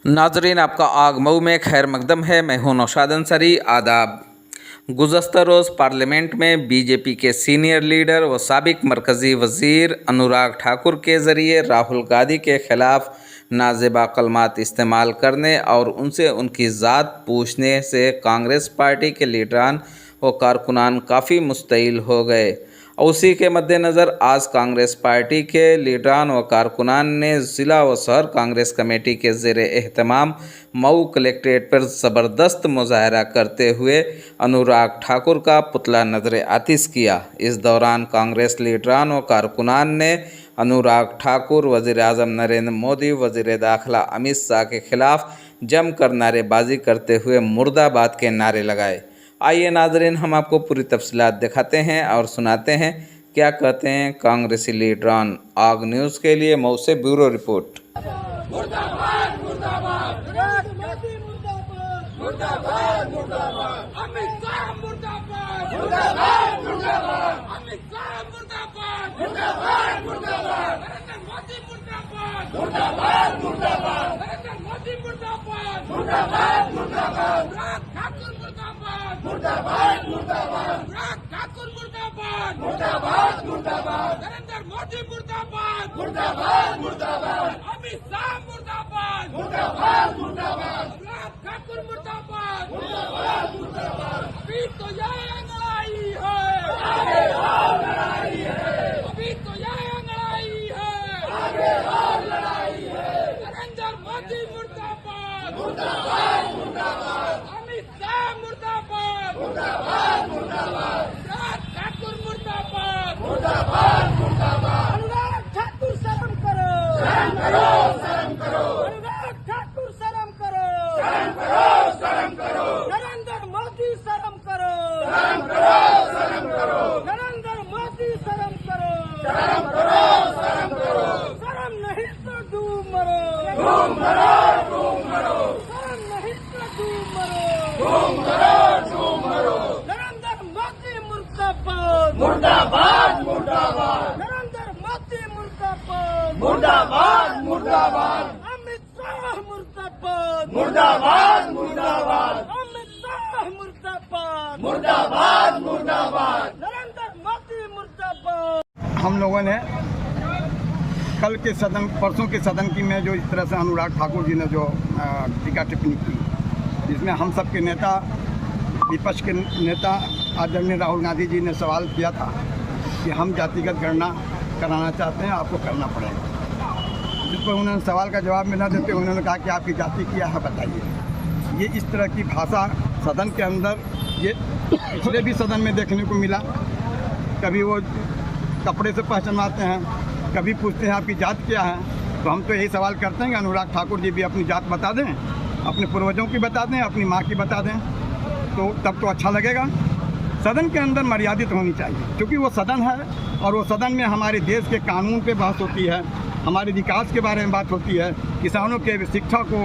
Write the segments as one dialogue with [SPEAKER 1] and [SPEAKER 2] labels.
[SPEAKER 1] नाजरीन, आपका आग मऊ में खैर मकदम है। मैं हूं नौशाद अंसारी। आदाब। गुज़श्ता रोज़ पार्लियामेंट में बीजेपी के सीनियर लीडर व साबिक मरकज़ी वज़ीर अनुराग ठाकुर के ज़रिए राहुल गांधी के ख़िलाफ़ नाज़ेबा कलमात इस्तेमाल करने और उनसे उनकी ज़ात पूछने से कांग्रेस पार्टी के लीडरान व कारकुनान काफ़ी मुस्तइल हो गए। उसी के मद्देनज़र आज कांग्रेस पार्टी के लीडरान व कारकुनान ने ज़िला व शहर कांग्रेस कमेटी के ज़ेरे एहतमाम मऊ कलेक्ट्रेट पर ज़बरदस्त मुजाहरा करते हुए अनुराग ठाकुर का पुतला नज़र आतिश किया। इस दौरान कांग्रेस लीडरान व कारकुनान ने अनुराग ठाकुर, वज़ीर-ए-आज़म नरेंद्र मोदी, वज़ीर दाखिला अमित शाह के खिलाफ़ जमकर नारेबाजी करते हुए मुर्दाबाद के नारे लगाए। आइए नाजरीन, हम आपको पूरी तफसीलात दिखाते हैं और सुनाते हैं क्या कहते हैं कांग्रेसी लीडरान। आग न्यूज़ के लिए मऊ से ब्यूरो रिपोर्ट।
[SPEAKER 2] मुर्दाबाद मुर्दाबाद मोदी मुर्दाबाद मुर्दाबाद मुर्दाबाद अमित शाह मुर्दाबाद मुर्दाबाद मुर्दाबाद अमित शाह मुर्दाबाद मुर्दाबाद मुर्दाबाद नरेंद्र मोदी मुर्दाबाद मुर्दाबाद मुर्दाबाद नरेंद्र मोदी मुर्दाबाद मुर्दाबाद मुर्दाबाद अनुराग ठाकुर मुर्दाबाद मुर्दाबाद मुर्दाबाद अनुराग ठाकुर मुर्दाबाद मुर्दाबाद मुर्दाबाद नरेंद्र मोदी मुर्दाबाद मुर्दाबाद मुर्दाबाद अमित शाह मुर्दाबाद मुर्दाबाद मुर्दाबाद अनुराग ठाकुर मुर्दाबाद मुर्दाबाद मुर्दाबाद। अभी तो यह लड़ाई है, आगे और लड़ाई है। अभी तो यह लड़ाई है, आगे और लड़ाई है। नरेंद्र मोदी मुर्दाबाद मुर्दाबाद मुर्दाबाद अमित शाह मुर्दाबाद मुर्दाबाद मुर्दाबाद अनुराग ठाकुर मुर्दाबाद मुर्दाबाद मुर्दाबाद। अनुराग ठाकुर शर्म करो, शर्म करो, शर्म करो। अनुराग ठाकुर शर्म करो, शर्म करो, शर्म करो। नरेंद्र मोदी शर्म करो, शर्म करो, शर्म करो। नरेंद्र मोदी शर्म करो, शर्म करो, शर्म करो। शर्म नहीं तो डूब मरो, डूब मरो, डूब मरो। शर्म नहीं तो डूब मरो, डूब मरो, डूब मरो। नरेंद्र मोदी मुर्दाबाद मुर्दाबाद मुर्दाबाद नरेंद्र मोदी मुर्दाबाद मुर्दाबाद मुर्दाबाद अमित शाह मुर्दाबाद मुर्दाबाद मुर्दाबाद अमित शाह मुर्दाबाद मुर्दाबाद मुर्दाबाद नरेंद्र मोदी मुर्दाबाद।
[SPEAKER 3] हम लोगों ने कल के सदन, परसों के सदन की में जो इस तरह से अनुराग ठाकुर जी ने जो टीका टिप्पणी की, जिसमें हम सब के नेता, विपक्ष के नेता आदरणीय राहुल गांधी जी ने सवाल किया था कि हम जातिगत गणना कराना चाहते हैं, आपको करना पड़ेगा। जिस पर उन्होंने सवाल का जवाब में न देते उन्होंने कहा कि आपकी जाति क्या है बताइए। ये इस तरह की भाषा सदन के अंदर, ये पिछले भी सदन में देखने को मिला। कभी वो कपड़े से पहचानवाते हैं, कभी पूछते हैं आपकी जात क्या है। तो हम तो यही सवाल करते हैं कि अनुराग ठाकुर जी भी अपनी जात बता दें, अपने पूर्वजों की बता दें, अपनी माँ की बता दें, तो तब तो अच्छा लगेगा। सदन के अंदर मर्यादित होनी चाहिए, क्योंकि वो सदन है और वो सदन में हमारे देश के कानून पे बात होती है, हमारे विकास के बारे में बात होती है, किसानों के शिक्षा को,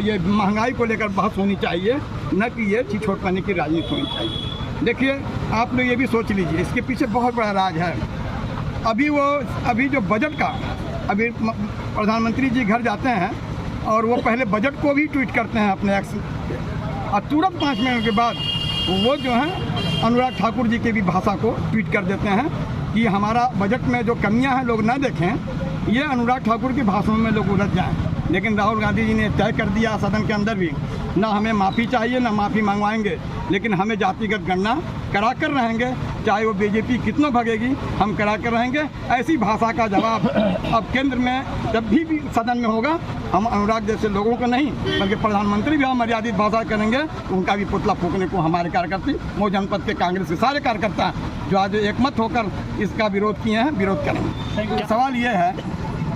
[SPEAKER 3] ये महंगाई को लेकर बहस होनी चाहिए, न कि ये छिछोटपने की राजनीति होनी चाहिए। देखिए, आप लोग ये भी सोच लीजिए, इसके पीछे बहुत बड़ा राज है। अभी जो बजट का, अभी प्रधानमंत्री जी घर जाते हैं और वो पहले बजट को भी ट्वीट करते हैं अपने एक्स, और तुरंत 5 मिनट के बाद वो जो है अनुराग ठाकुर जी की भी भाषा को ट्वीट कर देते हैं कि हमारा बजट में जो कमियां हैं लोग ना देखें, ये अनुराग ठाकुर की भाषणों में लोग उलझ जाएं। लेकिन राहुल गांधी जी ने तय कर दिया सदन के अंदर भी, ना हमें माफ़ी चाहिए, ना माफ़ी मंगवाएंगे, लेकिन हमें जातिगत गणना करा कर रहेंगे, चाहे वो बीजेपी कितना भगेगी, हम करा कर रहेंगे। ऐसी भाषा का जवाब अब केंद्र में जब भी सदन में होगा, हम अनुराग जैसे लोगों को नहीं बल्कि प्रधानमंत्री भी हम मर्यादित भाषा करेंगे, उनका भी पुतला फूकने को हमारे कार्यकर्ता, मऊ जनपद के कांग्रेस के सारे कार्यकर्ता जो आज एकमत होकर इसका विरोध किए हैं, विरोध करेंगे। सवाल ये है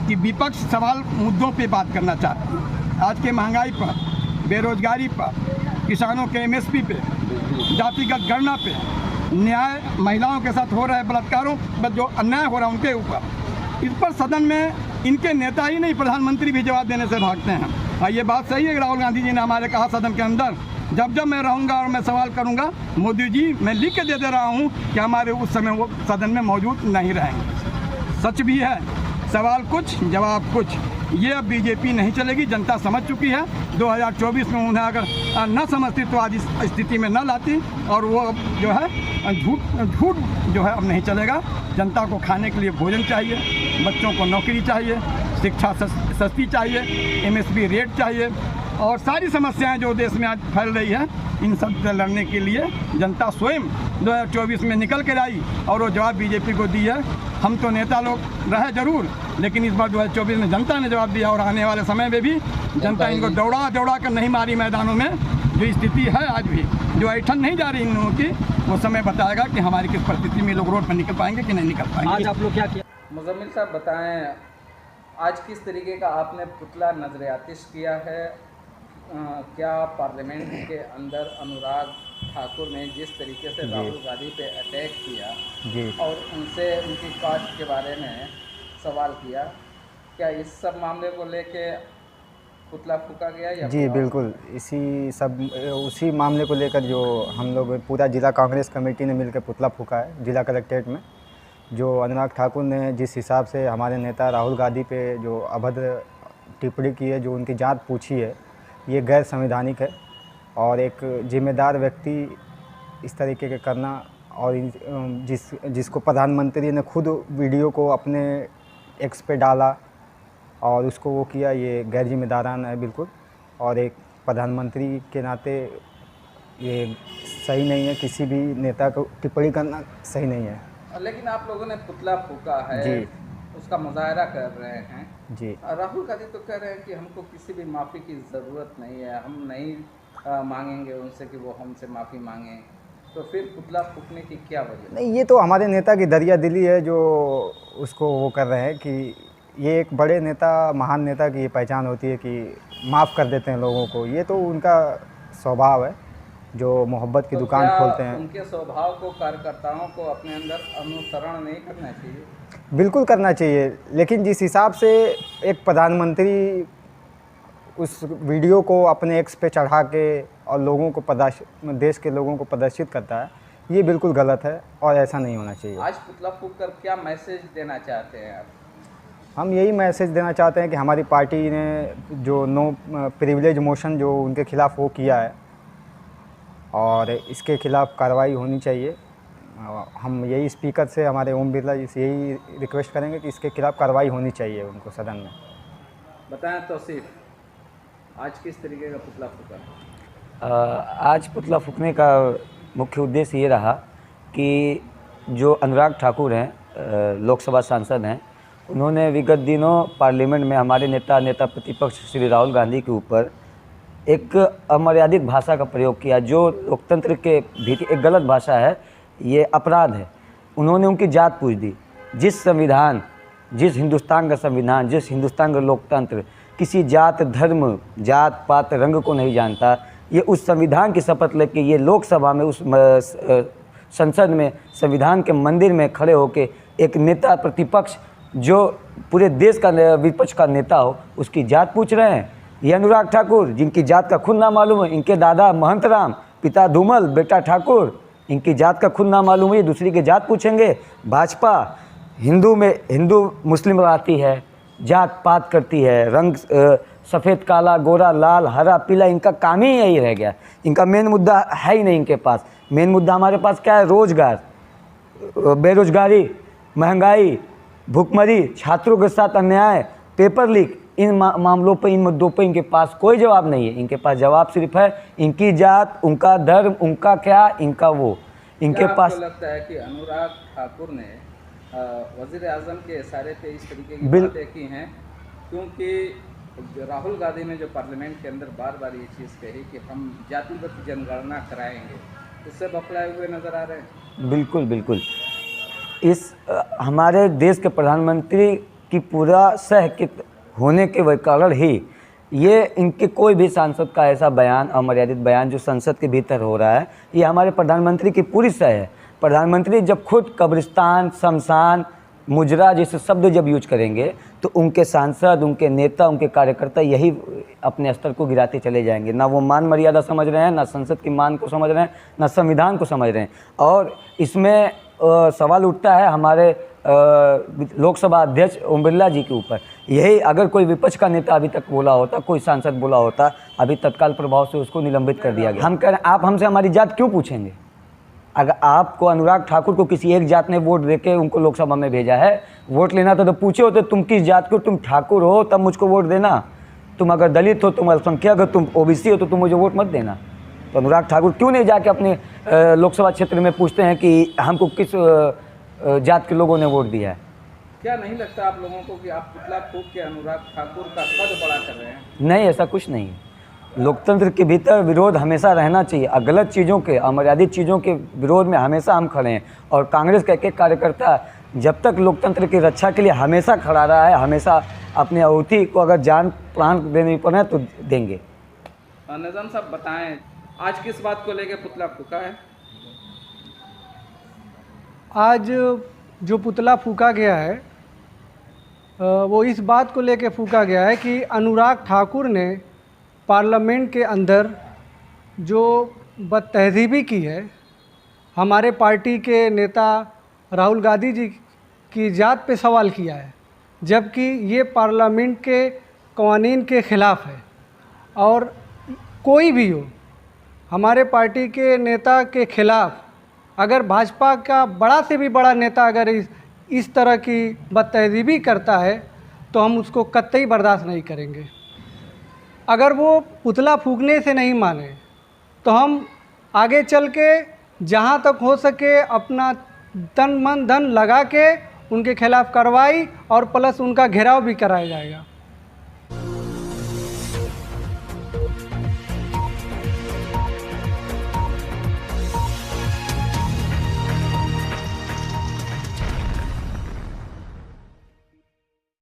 [SPEAKER 3] कि विपक्ष सवाल मुद्दों पे बात करना चाहती है, आज के महंगाई पर, बेरोजगारी पर, किसानों के MSP पे, जातिगत गणना पे, न्याय, महिलाओं के साथ हो रहे बलात्कारों पर जो अन्याय हो रहा है उनके ऊपर, इस पर सदन में इनके नेता ही नहीं प्रधानमंत्री भी जवाब देने से भागते हैं। और ये बात सही है, राहुल गांधी जी ने हमारे कहा सदन के अंदर, जब जब मैं रहूँगा और मैं सवाल करूँगा, मोदी जी मैं लिख के दे रहा हूँ कि हमारे उस समय वो सदन में मौजूद नहीं रहेंगे। सच भी है, सवाल कुछ जवाब कुछ। ये अब बीजेपी नहीं चलेगी, जनता समझ चुकी है। 2024 में उन्हें अगर न समझती तो आज इस स्थिति में न लाती, और वो अब जो है झूठ जो है अब नहीं चलेगा। जनता को खाने के लिए भोजन चाहिए, बच्चों को नौकरी चाहिए, शिक्षा सस्ती चाहिए, MSP रेट चाहिए, और सारी समस्याएं जो देश में आज फैल रही हैं, इन सब से लड़ने के लिए जनता स्वयं 2024 में निकल कर आई और वो जवाब बीजेपी को दी है। हम तो नेता लोग रहे जरूर, लेकिन इस बार 2024 में जनता ने जवाब दिया, और आने वाले समय में भी जनता इनको दौड़ा कर नहीं मारी मैदानों में। जो स्थिति है आज भी, जो ऐठन नहीं जा रही इन लोगों की, वो समय बताएगा कि हमारी किस परिस्थिति में लोग रोड पर निकल पाएंगे कि नहीं निकल पाएंगे।
[SPEAKER 4] आज आप लोग क्या किया?
[SPEAKER 1] मुजम्मिल साहब बताएं, आज किस तरीके का आपने पुतला नजरियातिश किया है? क्या पार्लियामेंट के अंदर अनुराग ठाकुर ने जिस तरीके से राहुल गांधी पे अटैक किया और उनसे उनकी कास्ट के बारे में सवाल किया, क्या इस सब मामले को लेके पुतला फूका गया या?
[SPEAKER 5] जी बिल्कुल, उसी मामले को लेकर जो हम लोग पूरा जिला कांग्रेस कमेटी ने मिलकर पुतला फूका है जिला कलेक्ट्रेट में। जो अनुराग ठाकुर ने जिस हिसाब से हमारे नेता राहुल गांधी पे जो अभद्र टिप्पणी की है, जो उनकी जांच पूछी है, ये गैर संवैधानिक है। और एक जिम्मेदार व्यक्ति इस तरीके के करना, और जिसको प्रधानमंत्री ने खुद वीडियो को अपने एक्स पे डाला और उसको वो किया, ये गैर जिम्मेदाराना है बिल्कुल। और एक प्रधानमंत्री के नाते ये सही नहीं है, किसी भी नेता को टिप्पणी करना सही नहीं है।
[SPEAKER 1] लेकिन आप लोगों ने पुतला फूका है
[SPEAKER 5] जी,
[SPEAKER 1] उसका मुजाहरा कर रहे हैं
[SPEAKER 5] जी।
[SPEAKER 1] राहुल गांधी तो कह रहे हैं कि हमको किसी भी माफ़ी की ज़रूरत नहीं है, हम नहीं मांगेंगे उनसे कि वो हमसे माफ़ी मांगें, तो फिर पुतला फूकने की क्या वजह?
[SPEAKER 5] नहीं, ये तो हमारे नेता की दरिया दिली है जो उसको वो कर रहे हैं कि ये एक बड़े नेता, महान नेता की ये पहचान होती है कि माफ़ कर देते हैं लोगों को। ये तो उनका स्वभाव है जो मोहब्बत की
[SPEAKER 1] तो
[SPEAKER 5] दुकान खोलते हैं।
[SPEAKER 1] उनके स्वभाव को कार्यकर्ताओं को अपने अंदर अनुसरण नहीं करना चाहिए?
[SPEAKER 5] बिल्कुल करना चाहिए, लेकिन जिस हिसाब से एक प्रधानमंत्री उस वीडियो को अपने एक्स पे चढ़ा के और लोगों को देश के लोगों को प्रदर्शित करता है, ये बिल्कुल गलत है और ऐसा नहीं होना चाहिए।
[SPEAKER 1] आज पुतला फूक कर क्या मैसेज देना चाहते हैं आप?
[SPEAKER 5] हम यही मैसेज देना चाहते हैं कि हमारी पार्टी ने जो नो प्रिविलेज मोशन जो उनके खिलाफ़ वो किया है, और इसके खिलाफ़ कार्रवाई होनी चाहिए। हम यही स्पीकर से, हमारे ओम बिरला जी से यही रिक्वेस्ट करेंगे कि इसके खिलाफ़ कार्रवाई होनी चाहिए उनको सदन में।
[SPEAKER 1] बताएं तौसीफ, आज किस तरीके का पुतला फूका?
[SPEAKER 4] आज पुतला फूकने का मुख्य उद्देश्य ये रहा कि जो अनुराग ठाकुर हैं, लोकसभा सांसद हैं, उन्होंने विगत दिनों पार्लियामेंट में हमारे नेता प्रतिपक्ष श्री राहुल गांधी के ऊपर एक अमर्यादित भाषा का प्रयोग किया, जो लोकतंत्र के भीतर एक गलत भाषा है, ये अपराध है। उन्होंने उनकी जात पूछ दी। जिस संविधान, जिस हिंदुस्तान का संविधान, जिस हिंदुस्तान का लोकतंत्र किसी जात, धर्म, जात पात, रंग को नहीं जानता, ये उस संविधान की शपथ लेके ये लोकसभा में, उस संसद में, संविधान के मंदिर में खड़े होके एक नेता प्रतिपक्ष जो पूरे देश का विपक्ष का नेता हो, उसकी जात पूछ रहे हैं। ये अनुराग ठाकुर, जिनकी जात का खुद ना मालूम है, इनके दादा महंत राम, पिता धूमल, बेटा ठाकुर, इनकी जात का खुद ना मालूम है, ये दूसरी की जात पूछेंगे। भाजपा हिंदू में हिंदू मुस्लिम लड़ाती है, जात पात करती है, रंग सफ़ेद काला गोरा लाल हरा पीला, इनका काम ही यही रह गया। इनका मेन मुद्दा है ही नहीं इनके पास। मेन मुद्दा हमारे पास क्या है? रोजगार, बेरोजगारी, महंगाई, भुखमरी, छात्रों के साथ अन्याय, पेपर लीक, इन मामलों पर, इन मुद्दों पर इनके पास कोई जवाब नहीं है। इनके पास जवाब सिर्फ है इनकी जात, उनका धर्म, उनका क्या, इनका वो। इनके पास
[SPEAKER 1] आपको लगता है कि अनुराग ठाकुर ने वज़ीर आज़म के इशारे पे इस तरीके की बातें की हैं? क्योंकि राहुल गांधी ने जो पार्लियामेंट के अंदर बार बार ये चीज़ कही कि हम जातिगत जनगणना कराएंगे, उससे बखलाए हुए नज़र आ रहे हैं।
[SPEAKER 4] बिल्कुल बिल्कुल। इस हमारे देश के प्रधानमंत्री की पूरा सहकित होने के कारण ही ये इनके कोई भी सांसद का ऐसा बयान, अमर्यादित बयान जो संसद के भीतर हो रहा है, ये हमारे प्रधानमंत्री की पूरी सह है। प्रधानमंत्री जब खुद कब्रिस्तान, शमशान, मुजरा जैसे शब्द जब यूज करेंगे तो उनके सांसद, उनके नेता, उनके कार्यकर्ता यही अपने स्तर को गिराते चले जाएंगे। ना वो मान मर्यादा समझ रहे हैं, ना संसद की मान को समझ रहे हैं, ना संविधान को समझ रहे हैं। और इसमें सवाल उठता है हमारे लोकसभा अध्यक्ष ओम बिरला जी के ऊपर। यही अगर कोई विपक्ष का नेता अभी तक बोला होता, कोई सांसद बोला होता, अभी तत्काल प्रभाव से उसको निलंबित कर दिया गया। हम कह रहे हैं आप हमसे हमारी जात क्यों पूछेंगे? अगर आपको अनुराग ठाकुर को किसी एक जात ने वोट देके उनको लोकसभा में भेजा है, वोट लेना था तो पूछे होते तुम किस जात को, तुम ठाकुर हो तब मुझको वोट देना, तुम अगर दलित हो, तुम अल्पसंख्यक हो, तुम ओबीसी हो तो तुम मुझे वोट मत देना। तो अनुराग ठाकुर क्यों नहीं जाके अपने लोकसभा क्षेत्र में पूछते हैं कि हमको किस जात के लोगों ने वोट दिया है?
[SPEAKER 1] क्या नहीं लगता आप लोगों को कि आप पुतला फूंक के अनुराग ठाकुर का कद बड़ा कर रहे हैं?
[SPEAKER 4] नहीं, ऐसा कुछ नहीं है। लोकतंत्र के भीतर विरोध हमेशा रहना चाहिए। गलत चीज़ों के, अमर्यादित चीज़ों के विरोध में हमेशा हम खड़े हैं और कांग्रेस का एक कार्यकर्ता जब तक लोकतंत्र की रक्षा के लिए हमेशा खड़ा रहा है, हमेशा अपनी आहुति को अगर जान प्राण देने पड़े तो देंगे।
[SPEAKER 1] निज़ाम साहब बताएं, आज किस बात को लेकर पुतला फूंका है?
[SPEAKER 6] आज जो पुतला फूंका गया है वो इस बात को लेकर फूंका गया है कि अनुराग ठाकुर ने पार्लियामेंट के अंदर जो बदतहज़ीबी की है, हमारे पार्टी के नेता राहुल गांधी जी की जात पे सवाल किया है, जबकि ये पार्लियामेंट के कवानीन के ख़िलाफ़ है। और कोई भी हो, हमारे पार्टी के नेता के ख़िलाफ़ अगर भाजपा का बड़ा से भी बड़ा नेता अगर इस तरह की बदतहज़ीबी करता है तो हम उसको कतई बर्दाश्त नहीं करेंगे। अगर वो पुतला फूंकने से नहीं माने तो हम आगे चल के जहाँ तक हो सके अपना तन मन धन लगा के उनके खिलाफ़ कार्रवाई और प्लस उनका घेराव भी कराया जाएगा।